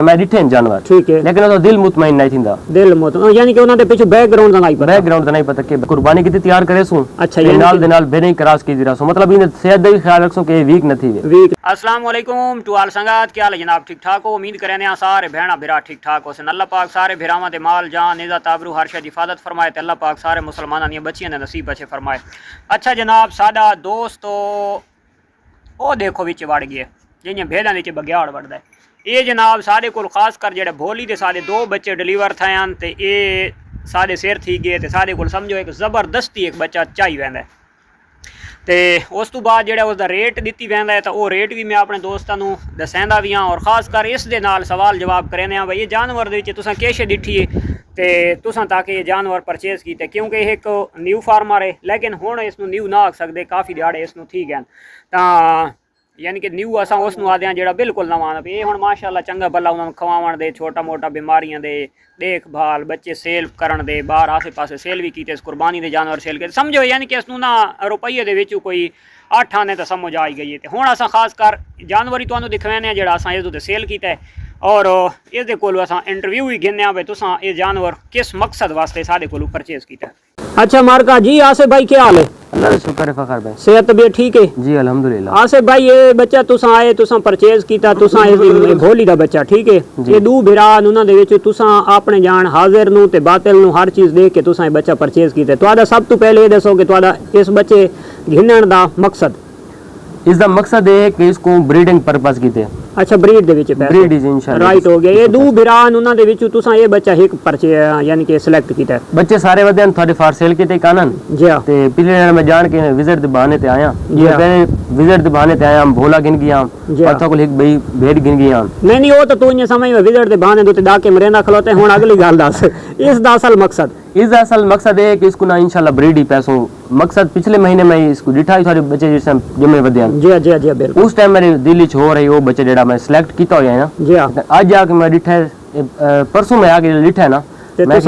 मैं डिठे जानवर ठीक है, लेकिन तो दिल मुतमईन नहीं थींदा। दिल मुतमईन यानी कि उन्हां दे पिछे बैकग्राउंड दा नहीं पता, बैकग्राउंड दा नहीं पता कि कुर्बानी कितनी तैयार करे सु। अच्छा, ये नाल दे नाल बेने क्रॉस की दिरा सु, मतलब इन सेहत दा भी ख्याल रखसो कि वीक न थी वीक। अस्सलाम वालेकुम टू आल संगत, क्या हाल है जनाब? ठीक ठाक हो? उम्मीद करने आ सारे भैणा बिरा ठीक ठाक हो। अल्लाह पाक सारे भरावां दे माल जान इज़्ज़त आबरू हर शे दी हिफाजत फरमाए ते अल्लाह पाक सारे मुसलमानां दी बच्चियां दे नसीब अच्छे फरमाए। अच्छा जनाब, साडा दोस्तो ओ देखो विच वड़ गए जियां भेड़ां विच बग्याड़ वड़दा है। ये जनाब साढ़े को खास कर जेड़े भोली दे साढ़े 2 बच्चे डिलीवर थे ते ये साढ़े सिर थी गए ते साढ़े को समझो एक ज़बरदस्ती एक बच्चा चाहिए वैंदा ते उस तो बाद जेड़ा उसका रेट दिती वैंदा है तो वो रेट भी मैं अपने दोस्तों को दसैंदा भी हाँ और ख़ास कर इस दे नाल सवाल जवाब करें भाई ये जानवर दे विच तुसां किश दिठी है ते तुसां ताकि ये जानवर परचेज़ कीते, क्योंकि एक न्यू फार्मर है लेकिन हुण इसनूं न्यू ना आख सकदे, काफ़ी दिहाड़े इसनूं थी गए तां यानी कि न्यू असां उस आदे हैं जेड़ा बिल्कुल नवां है। ये हुण माशाअल्लाह चंगा भला उन्होंने खवावण दे, छोटा मोटा बीमारियां दे देखभाल, बच्चे सेल करन दे, बाहर आसे पासे सेल भी कीते, कुर्बानी दे जानवर सेल किते, समझो यानी कि इसनूं ना रुपये दे विच कोई 8 आने तो समझ आई गई है। तो हुण असां खास कर जानवर ही तुहानूं दिखवाने जेड़ा असां इस ते सेल कीता है और इहदे कोलों असां इंटरव्यू ही गिनने भाई तुसां ये जानवर किस मकसद वास्ते साडे कोलों परचेज कीता है। अच्छा मार्का जी, आसिफ भाई क्या हाल है? अल्लाह का शुक्र है फखर भाई, सेहत तबीयत ठीक है जी अल्हम्दुलिल्लाह। आसिफ भाई ये बच्चा तुसां आए तुसां परचेज कीता, तुसां इस भोली दा बच्चा ठीक है, ये दो भिरा उन्हां दे विच तुसां अपने जान हाजिर नूं ते बातिल नूं हर चीज़ देख के तुसां ये बच्चा परचेज कीता। तुहाडा सब तो पहले ये दसो कि तुहाडा इस बच्चे घिनण दा मकसद? इसका मकसद है कि इसको ब्रीडिंग पर्पस कीते। अच्छा, breed they which breed is इंशाल्लाह राइट हो गया। ये दो भिरान उन्हां दे विच तुसां ये बच्चा एक परचे यानी कि सिलेक्ट कीता है। बच्चे सारे वदे थोड़े फार सेल कीते कानन जी हां ते पिछले मैं जान के विजिट दे बहाने ते आया, ये पहले विजिट दे बहाने ते आया, हम भोला गिन गया पता को एक बई भेड़ गिन गया। नहीं ओ तो तू इने समय में विजिट दे बहाने दे डाके मरेंदा खलोते। हुण अगली गल दस इस दा असल मकसद? इस असल मकसद है कि इसको ना इंशाल्लाह ब्रीड ही पैसों मकसद पिछले महीने में इसको दिठाई थोड़े बच्चे जिस जमे वदे जी जी जी बिल्कुल उस टाइम मेरे दिल च हो रही वो बच्चे जेड़ा मैं सिलेक्ट कीता होया है ना जी हां, आज जाके मैं दिठा परसों में आके दिठा है ना मैं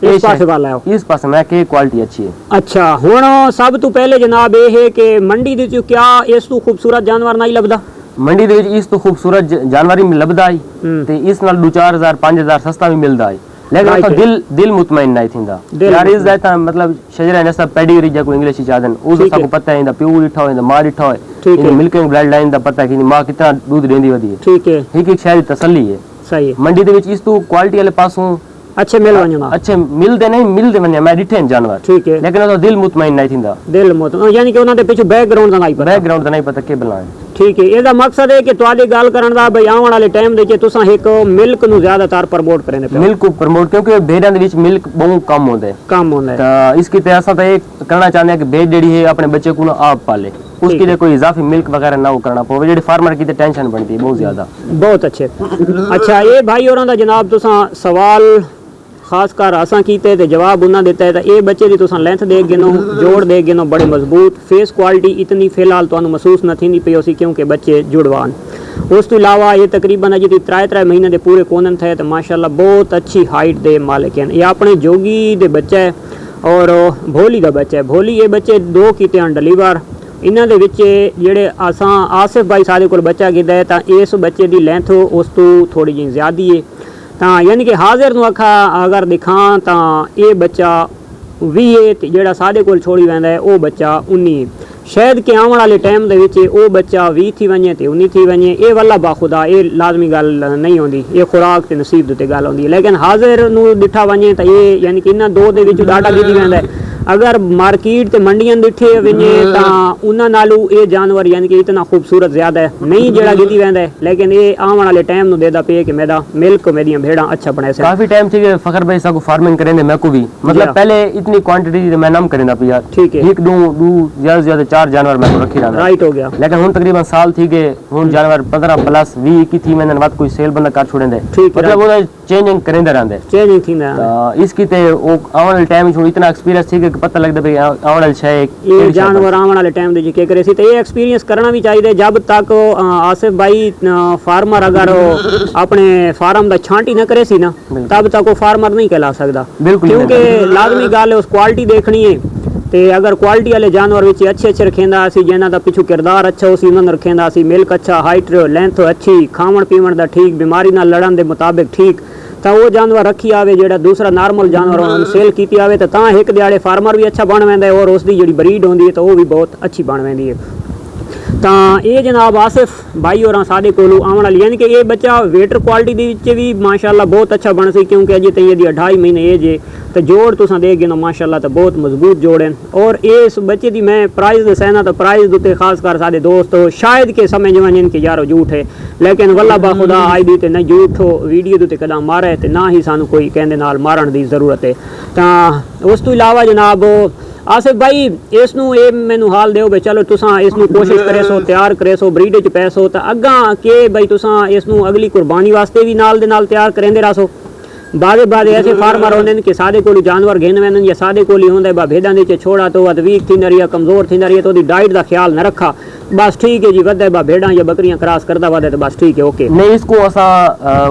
इस पास वाला है, इस पास में के क्वालिटी अच्छी है। अच्छा हुण सब तो पहले जनाब ये है कि मंडी दे विच क्या इस तो खूबसूरत जानवर नहीं लभदा? मंडी दे विच इस तो खूबसूरत जानवर ही लभदा है ते इस नाल 2-4,000 5,000 सस्ता भी मिलदा है, लेकिन तो दिल मुतमईन नहीं थींदा यार। इस दा मतलब शजरा ने सब पेडिग्री जो इंग्लिश चादन उस सबको पता है, इंदा प्यू लिठा हो, इंदा मां लिठा हो, इन मिल्किंग ब्लड लाइन दा पता है कि मां कितना दूध देंदी वदी है। ठीक है, एक शायद तसल्ली है। सही है। मंडी दे विच इस तो क्वालिटी वाले पासों अच्छे मिल वणना, अच्छे मिलदे नहीं मिलदे वने मैं डिठे जानवर ठीक है, लेकिन तो दिल मुतमईन नहीं थींदा। दिल मुतमईन यानी कि उन्हां दे पिछे बैकग्राउंड दा नहीं पता के बला है। ठीक है, ਇਹਦਾ ਮਕਸਦ ਹੈ कि ਤੁਹਾਡੀ ਗੱਲ ਕਰਨ ਦਾ ਬਈ ਆਉਣ ਵਾਲੇ ਟਾਈਮ ਦੇ ਵਿੱਚ ਤੁਸੀਂ ਇੱਕ ਮਿਲਕ ਨੂੰ ਜ਼ਿਆਦਾਤਰ ਪ੍ਰਮੋਟ ਕਰਨੇ ਪਏ। ਮਿਲਕ ਪ੍ਰਮੋਟ क्योंकि भेड़ां ਦੇ ਵਿੱਚ मिल्क बहुत कम होता है तो इसकी तरह से तो ये करना चाहते हैं कि भेड़ जेडी है अपने बच्चे को ना आप पाले, उसके लिए कोई इजाफी मिल्क वगैरह ना करना पवे, जेडी फार्मर की तो टेंशन बनती है बहुत ज्यादा। बहुत अच्छे। अच्छा ये भाई होरां दा जनाब तुसां सवाल खास कर असां कीते ते जवाब उन्हें दिता है तो ये बच्चे की तुसां लेंथ देख गिनो, जोड़ देख गिनो, बड़े मजबूत, फेस क्वालिटी इतनी फिलहाल तुहानूं महसूस न थी पई उसी क्योंकि बच्चे जुड़वान। उस तो इलावा ये तकरीबन अजे 3 महीने के पूरे कोनन थे तो माशाल्लाह बहुत अच्छी हाइट दे मालिक हैं। ये अपने जोगी दे बच्चा है और भोली का बच्चा है। भोली ये बच्चे 2 कीते हैं डिलीवर, इन्हां दे विच जेड़े असां आसिफ भाई सारे कोल बच्चा कीता है तो इस बच्चे की लेंथ उस तो थोड़ी जी ज़्यादा है तो यानी कि हाजिर नूं अखा अगर दिखां तो ये बच्चा 20 है तो जेड़ा साढ़े कोल छोड़ी वैंदा है वो बच्चा 19 शायद कि आने वाले टाइम दे विच वो बच्चा 20 थी वने तो 19 थी वने। ये वाला बाखुदा ये लाजमी गल नहीं होंदी, ये खुराक ते नसीब ते गल होंदी है, लेकिन हाजिर नूं दिठा वने तो ये यानी कि इन्हां दो दे विच डाटा गिदी वैंदा है। अगर मार्केट ते मंडियां दिठे वने तो उन्हां नालों ये जानवर यानी कि इतना खूबसूरत ज़्यादा है नहीं जेड़ा गिदी वैंदा है, लेकिन ये आने वाले टाइम नूं देदा पे कि मेरा मिल्क मेरियां भेड़ां अच्छा बने से। काफी टाइम थी फखर भाई साको फार्मिंग करेंदे मैं को भी मतलब पहले इतनी क्वांटिटी मैं नाम करेंदा पिया ठीक है, एक दो ज्यादा से ज्यादा 4 जानवर मैं रखी रहा राइट हो गया, लेकिन हुन तकरीबन साल थी गए हुन जानवर 15 प्लस 20 की थी मैंने बात कोई सेल बंदा कर छोड़े मतलब वो चेंजिंग करेंदे रहंदे चेंजिंग थी इसकी ते ओ आने वाले टाइम में इतना एक्सपीरियंस थी कि पता लगदा भाई आने वाले छे ये जानवर आने वाले टाइम दे के करे सी तो ये एक्सपीरियंस करना भी चाहिए। जब तक आसिफ भाई फार्मर अगर अपने फार्म दा छांटी न करे सी ना तब तक वो फार्मर नहीं कहला सकदा, क्योंकि लाजमी गल है उस क्वालिटी देखनी है ਤੇ ਅਗਰ ਕੁਆਲਿਟੀ ਵਾਲੇ ਜਾਨਵਰ ਵਿੱਚ ਅੱਛੇ ਰੱਖੇਂਦਾ ਅਸੀਂ ਜਿਨ੍ਹਾਂ ਦਾ ਪਿੱਛੋਂ ਕਿਰਦਾਰ ਅੱਛਾ ਉਸੇ ਉਹਨਾਂ ਨੂੰ ਰੱਖੇਂਦਾ ਅਸੀਂ ਮਿਲਕ ਅੱਛਾ ਹਾਈਟ ਲੈਂਥ ਅੱਛੀ ਖਾਵਣ ਪੀਵਣ ਦਾ ਠੀਕ ਬਿਮਾਰੀ ਨਾਲ ਲੜਨ ਦੇ ਮੁਤਾਬਿਕ ਠੀਕ ਤਾਂ ਉਹ ਜਾਨਵਰ ਰੱਖੀ ਆਵੇ ਜਿਹੜਾ ਦੂਸਰਾ ਨਾਰਮਲ ਜਾਨਵਰ ਉਹਨਾਂ ਨੂੰ ਸੇਲ ਕੀਤੀ ਆਵੇ ਤਾਂ ਇੱਕ ਦਿਹਾੜੇ ਫਾਰਮਰ ਵੀ ਅੱਛਾ ਬਣ ਵੈਂਦਾ ਔਰ ਉਸ ਦੀ ਜਿਹੜੀ ਬਰੀਡ ਹੁੰਦੀ ਹੈ ਤਾਂ ਉਹ ਵੀ ਬਹੁਤ ਅੱਛੀ ਬਣ ਵੈਂਦੀ ਹੈ। ਤਾਂ ਇਹ ਜਨਾਬ ਆਸਿਫ ਭਾਈ ਹੋਰਾਂ ਸਾਡੇ ਕੋਲੋਂ ਆਉਣ ਵਾਲੀ ਯਾਨੀ ਕਿ ਇਹ ਬੱਚਾ ਵੇਟਰ ਕੁਆਲਿਟੀ ਦੇ ਵਿੱਚ ਵੀ ਮਾਸ਼ਾਅੱਲਾ ਬਹੁਤ ਅੱਛਾ ਬਣ ਸੀ ਕਿਉਂਕਿ ਅਜੇ ਤਾਈਂ ਇਹਦੀ 2.5 ਮਹੀਨੇ ਏਜ ਹੈ ਤੇ ਜੋੜ ਤੁਸੀਂ ਦੇਖ ਗਏ ਨਾ ਮਾਸ਼ਾਅੱਲਾ ਤਾਂ ਬਹੁਤ ਮਜ਼ਬੂਤ ਜੋੜ ਹਨ ਔਰ ਇਸ ਬੱਚੇ ਦੀ मैं प्राइस दसना तो प्राइस उत्ते खास कर सारे दोस्त शायद के समझ वजन कि यार झूठ है लेकिन वल्ला बा खुदा आई दी ते न झूठ हो वीडियो उत्ते कदम मारे ते ना ही सानू कोई कहंदे नाल मारन दी जरूरत है। तो उस तो इलावा जनाब आसिफ भाई इसनू ये मैनू हाल देओ बे चलो तुसां इसनू कोशिश करे सो तैयार करे सो ब्रीड च पै सो तो अग्गां के भाई तुसां इसनू अगली कुर्बानी वास्ते भी नाल दे नाल तैयार करेंदे रहो। बादे ऐसे फार्मर होंदे कि सादे कोल जानवर घेन वैन या सादे कोल ही होंदा भेडां दे छोड़ा तो वध वीक थींदा रही कमजोर थींदा रही तो दी डाइट दा ख्याल न रखा बस ठीक है जी वधे भेडां या बकरियां क्रॉस करदा वधे तो बस ठीक है ओके नहीं इसको असा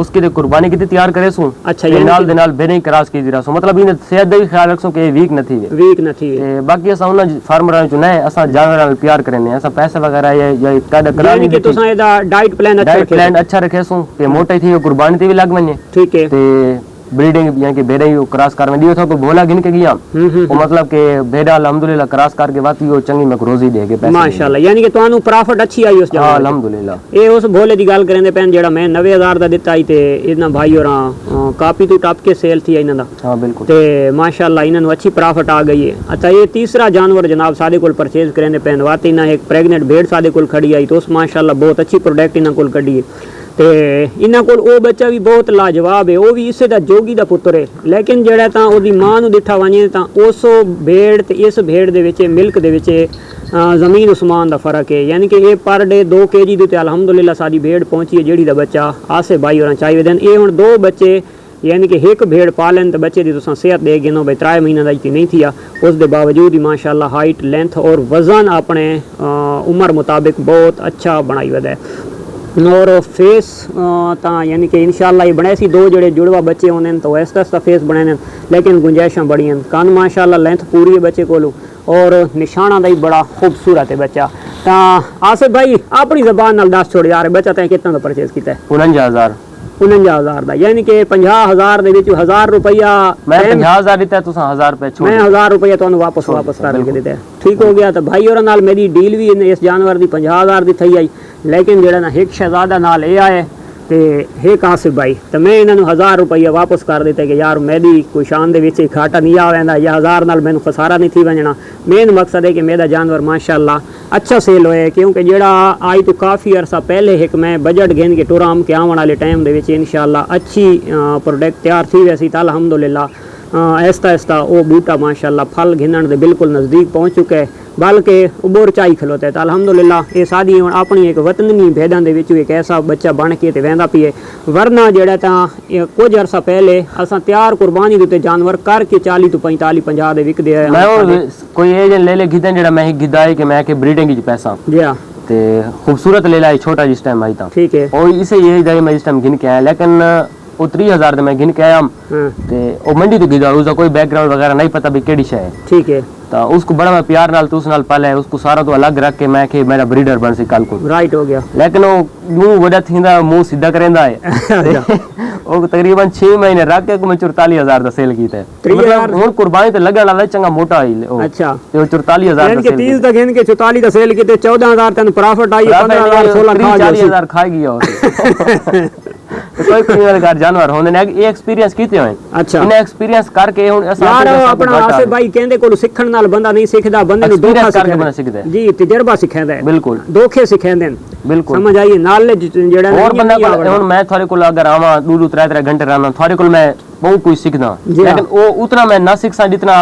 उसकी दे कुर्बानी की तैयार करे सो अच्छा ये नाल दे नाल भेड़े क्रॉस की दिरा सो मतलब इन सेहत दा भी ख्याल रखसो कि वीक न थी ते बाकी असा उन फार्मरां चो न असा जानवर नाल प्यार करने असा पैसे वगैरह या कादा करा यानी कि तुसा एदा डाइट प्लान अच्छा रखे सो कि मोटे थी कुर्बानी ते भी लग वने ठीक है ते ब्रीडिंग यानी कि भेड़े क्रॉस कर में दियो था तो बोला गिन के गया वो मतलब के भेड़ा अल्हम्दुलिल्लाह क्रॉस करके वाती वो चंगी में रोजी देगे पैसे माशाल्लाह यानी कि ਤੁਹਾਨੂੰ प्रॉफिट अच्छी आई उस हां अल्हम्दुलिल्लाह ਇਹ ਉਸ ਭੋਲੇ ਦੀ ਗੱਲ ਕरेंदे ਪੈਨ ਜਿਹੜਾ ਮੈਂ 90000 ਦਾ ਦਿੱਤਾ ਹੀ ਤੇ ਇਹਨਾਂ ਭਾਈ ਹੋਰਾਂ ਕਾਪੀ ਤੋਂ ਟੱਪ ਕੇ ਸੇਲ थी ਇਹਨਾਂ ਦਾ हां बिल्कुल ਤੇ ਮਾਸ਼ਾਅੱਲਾ ਇਹਨਾਂ ਨੂੰ अच्छी प्रॉफिट आ गई है। अच्छा ये तीसरा जानवर जनाब सादे कोल परचेज करेंदे पैन वाती ना एक प्रेग्नेंट भेड़ सादे कोल खड़ी आई तो उस माशाअल्लाह बहुत अच्छी प्रोडक्ट इन्हां कोल कढी है ਤੇ ਇਹਨਾਂ ਕੋਲ ਉਹ ਬੱਚਾ ਵੀ ਬਹੁਤ ਲਾਜਵਾਬ ਹੈ ਉਹ ਵੀ ਇਸੇ ਦਾ ਜੋਗੀ ਦਾ ਪੁੱਤਰ ਹੈ ਲੇਕਿਨ ਜਿਹੜਾ ਤਾਂ ਉਹਦੀ ਮਾਂ ਨੂੰ ਦਿੱਠਾ ਵਾਂਝੇ ਤਾਂ ਉਸ ਭੇਡ ਤੇ ਇਸ ਭੇਡ ਦੇ ਵਿੱਚ ਮਿਲਕ ਦੇ ਵਿੱਚ ਜ਼ਮੀਨ ਉਸਮਾਨ ਦਾ ਫਰਕ ਹੈ ਯਾਨੀ ਕਿ ਇਹ ਪਰ ਡੇ 2 kg ਦੇ ਤੇ ਅਲਹਮਦੁਲਿल्लाह ਸਾਡੀ ਭੇਡ ਪਹੁੰਚੀ ਹੈ ਜਿਹੜੀ ਦਾ ਬੱਚਾ ਆਸੇ ਬਾਈ ਹੋਰਾਂ ਚਾਹੀਦੇ ਨੇ ਇਹ ਹੁਣ 2 ਬੱਚੇ यानी कि एक भेड़ पालन तो बच्चे की तुम सेहत दे गिनो भाई 3 महीने का नहीं थी उस दे बावजूद ही माशाल्लाह हाइट लेंथ और वजन अपने उम्र मुताबिक बहुत अच्छा बनाई वदा है और फेस ता यानी कि इंशाल्लाह ये बने सी 2 जड़े जुड़वा बच्चे होने तो ऐसा फेस बने लेकिन गुंजाइशा बड़ी हैं कान माशाल्लाह लेंथ पूरी है बच्चे को और निशाना का ही बड़ा खूबसूरत है बच्चा। तो आसिफ भाई अपनी जबान नाल दस छोड़ यार बच्चा तैं कितना का परचेज किया 49,000 ਦਾ यानी कि 50,000 ਦੇ ਵਿੱਚ 1000 रुपया मैं 50,000 ਦਿੱਤਾ ਤੁਸੀਂ 1000 ਰੁਪਏ ਛੋੜ मैं 1000 रुपया ਤੁਹਾਨੂੰ ਵਾਪਸ ਕਰਕੇ ਦਿੱਤਾ ठीक हो गया। तो भाई और नाल मेरी डील भी इस जानवर की 50,000 ਦੀ थी आई लेकिन जेड़ा ना एक शहजादा नाल ये आए ते एक आसिफ भाई तो मैं इन्होंने 1000 रुपया वापस कर दिते कि यार मेरी कोई शान दे विच घाटा नहीं आवेंदा या 1000 नाल मैनू खसारा नहीं थी वजना मेन मकसद है कि मेरा जानवर माशाल्लाह अच्छा सेल होए क्योंकि जेड़ा आज तो काफ़ी अरसा पहले एक मैं बजट गिन के टुराम के आने वाले टाइम दे विच इंशाल्लाह अच्छी प्रोडक्ट तैयार थी वैसी तो अल्हम्दुलिल्लाह ऐसा वो बूटा माशाल्लाह फल गिनण दे बिल्कुल नज़दीक पहुँच चुका है बल्कि उबोर चाई खलोता है तो अल्हम्दुलिल्लाह ये सादी अपनी एक वतनी भेड़ां दे विच एक ऐसा बच्चा बन के ते वहदा पिए वरना जेड़ा तां कुछ अरसा पहले असां तैयार कुर्बानी दे जानवर करके 40 तो 45 50 दे विकदे मैं कोई एजेंट ले गिदा जेड़ा मैं गिदा है कि मैं के ब्रीडिंग च पैसा जी हां ते खूबसूरत ले लाई छोटा जिस टाइम आई था ठीक है और इसे यही दाई मैं इस टाइम गिन के आया लेकिन वो 30,000 मैं गिन के आया ते ओ मंडी तो गिदा उसका कोई बैकग्राउंड वगैरह नहीं पता भी केड़ी शय है ठीक है तो उसको बड़ा मैं प्यार नाल तो उस नाल पाले उसको सारा तो अलग रख के मैं के मेरा ब्रीडर बन सी कल को राइट हो गया लेकिन वो यूं वडा थींदा मुंह सीधा करेंदा है वो तकरीबन 6 महीने रख के मैं 44,000 दा सेल कीता है मतलब हुन कुर्बानी ते लगण वाला चंगा मोटा आई अच्छा ते 44,000 दा सेल 30 तक इनके 44 दा सेल कीते 14,000 तन प्रॉफिट आई 15,000 16,000 खा गया तो कोई क्रिमिनल जानवर होने ने ये एक्सपीरियंस कीते होए अच्छा इन एक्सपीरियंस करके हुन असा यार अपना आसिफ भाई कहंदे कोल सिखण नाल बंदा नहीं सिखदा बंदे नु धोखा करके बंदा सिखदा है जी तजर्बा सिखांदा है बिल्कुल धोखे सिखांदे बिल्कुल समझ आई नॉलेज जेड़ा और बंदा हुन मैं थारे कोल अगर आवा 2-3 घंटे रहना थारे कोल मैं बहुत कुछ सीखना लेकिन वो उतना मैं ना सीख सा जितना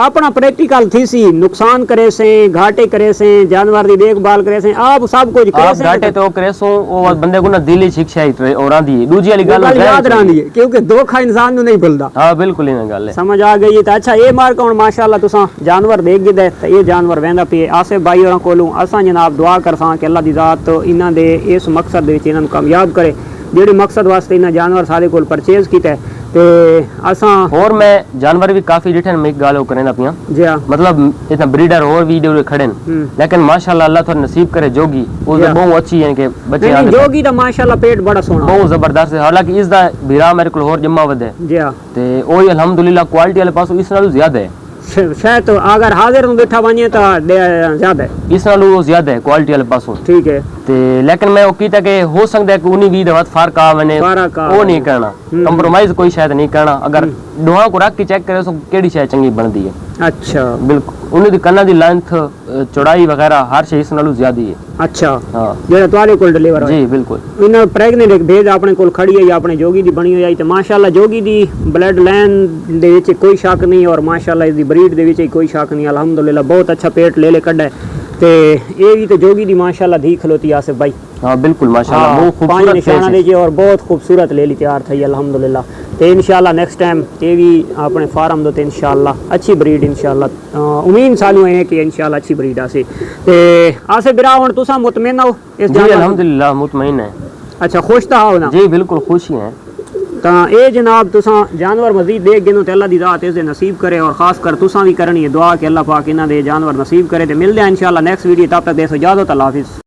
अपना प्रैक्टिकल थी सी नुकसान करे से घाटे करे से जानवर दी देखभाल करे से आप सब कुछ करे से घाटे तो करे सो वो बंदे को ना दिली शिक्षा ही और आंदी है दूजी वाली गल याद रहंदी है क्योंकि धोखा इंसान नु नहीं भूलदा हां बिल्कुल इन गल है समझ आ गई। तो अच्छा ये मार कौन माशाल्लाह तुसा जानवर देख गिदे ते ये जानवर वेंदा पे आसिफ भाई और कोलों असा जनाब दुआ करसा कि अल्लाह दी जात इना दे इस मकसद दे विच इना नु कामयाब करे ਜਿਹੜੇ ਮਕਸਦ ਵਾਸਤੇ ਇਹਨਾਂ ਜਾਨਵਰ ਸਾਡੇ ਕੋਲ ਪਰਚੇਜ਼ ਕੀਤਾ ਹੈ ਤੇ ਅਸਾਂ और मैं जानवर भी काफी डिठे मैं एक गाल करें अपना जी हाँ मतलब इतना ब्रीडर और भी जो खड़े लेकिन माशाल्लाह अल्लाह थोड़ा नसीब करे जोगी वो जी हाँ। बहुत अच्छी है कि बच्चे नहीं, आने जोगी दा माशाल्लाह पेट बड़ा सोहना बहुत जबरदस्त है हालांकि इसका भीरा मेरे को और जम्मा वध है जी हाँ ते ओही अल्हम्दुलिल्लाह क्वालिटी वाले पासों इस नालों ज्यादा है शायद तो अगर हाजिर में बैठा बनिए तो ज्यादा है इस नालों वो ज्यादा है क्वालिटी वाले पासों ठीक है ते लेकिन मैं वो कीता कि हो सकता है कि उन्हीं भी दवा फर्क आ वने फर्क आ वो नहीं करना कंप्रोमाइज कोई शायद नहीं करना अगर दोहा को रख के चेक करे तो केड़ी शायद चंगी बनदी है अच्छा बिल्कुल उन्हें दी कन्ना दी लेंथ चौड़ाई वगैरह हर चीज इस नालों ज्यादा है अच्छा हां जेड़ा ਤੁਹਾਡੇ ਕੋਲ ਡਿਲੀਵਰ ਹੋਇਆ जी बिल्कुल ਇਹਨਾਂ ਪ੍ਰੈਗਨੈਂਟ ਇੱਕ ਭੇਜ ਆਪਣੇ ਕੋਲ ਖੜੀ ਹੈ ਆਪਣੇ ਜੋਗੀ ਦੀ ਬਣੀ ਹੋਈ ਹੈ ਤੇ ਮਾਸ਼ਾਅੱਲਾ ਜੋਗੀ ਦੀ ਬਲੱਡ ਲਾਈਨ ਦੇ ਵਿੱਚ ਕੋਈ ਸ਼ੱਕ ਨਹੀਂ ਔਰ ਮਾਸ਼ਾਅੱਲਾ ਇਸ ਦੀ ਬਰੀਡ ਦੇ ਵਿੱਚ ਕੋਈ ਸ਼ੱਕ ਨਹੀਂ ਅਲਹਮਦੁਲਿਲਾ ਬਹੁਤ ਅੱਛਾ ਪੇਟ ਲੈ ਕੱਢਾ ਹੈ ਤੇ ਇਹ ਵੀ ਤੇ ਜੋਗੀ ਦੀ ਮਾਸ਼ਾਅੱਲਾ धी खलोती आसिफ भाई हां बिल्कुल माशाल्लाह वो पांच खूबसूरत निशाना दे और बहुत खूबसूरत ले ली तैयार थी अल्हम्दुलिल्लाह ते इंशाल्लाह नेक्स्ट टाइम ये भी अपने फार्म दो इंशाल्लाह अच्छी ब्रीड इंशाल्लाह उम्मीद सालू है कि इंशाल्लाह अच्छी ब्रीड आसे ते आसे बिरा हुन तुसा मुतमिन हो इस जी अल्हम्दुलिल्लाह मुतमईन है अच्छा खुश ता हो ना जी बिल्कुल खुश ही हैं ਤਾਂ ਇਹ ਜਨਾਬ ਤੁਸੀਂ ਜਾਨਵਰ ਮਜ਼ੀਦ ਦੇਖ ਗਏ ਨੂੰ ਤੇ ਅੱਲਾ ਦੀ ਜ਼ਾਤ ਇਸ ਦੇ ਨਸੀਬ ਕਰੇ ਔਰ ਖਾਸ ਕਰ ਤੁਸੀਂ ਵੀ ਕਰਨੀ ਹੈ ਦੁਆ ਕਿ ਅੱਲਾ ਪਾਕ ਇਹਨਾਂ ਦੇ ਜਾਨਵਰ ਨਸੀਬ ਕਰੇ ਤੇ ਮਿਲਦੇ ਆ ਇਨਸ਼ਾਅੱਲਾ ਨੈਕਸਟ ਵੀਡੀਓ ਤਬ ਤੱਕ ਦੇ ਸੋ ਇਜਾਜ਼ਤ ਅੱਲਾ ਹਾਫਿਜ਼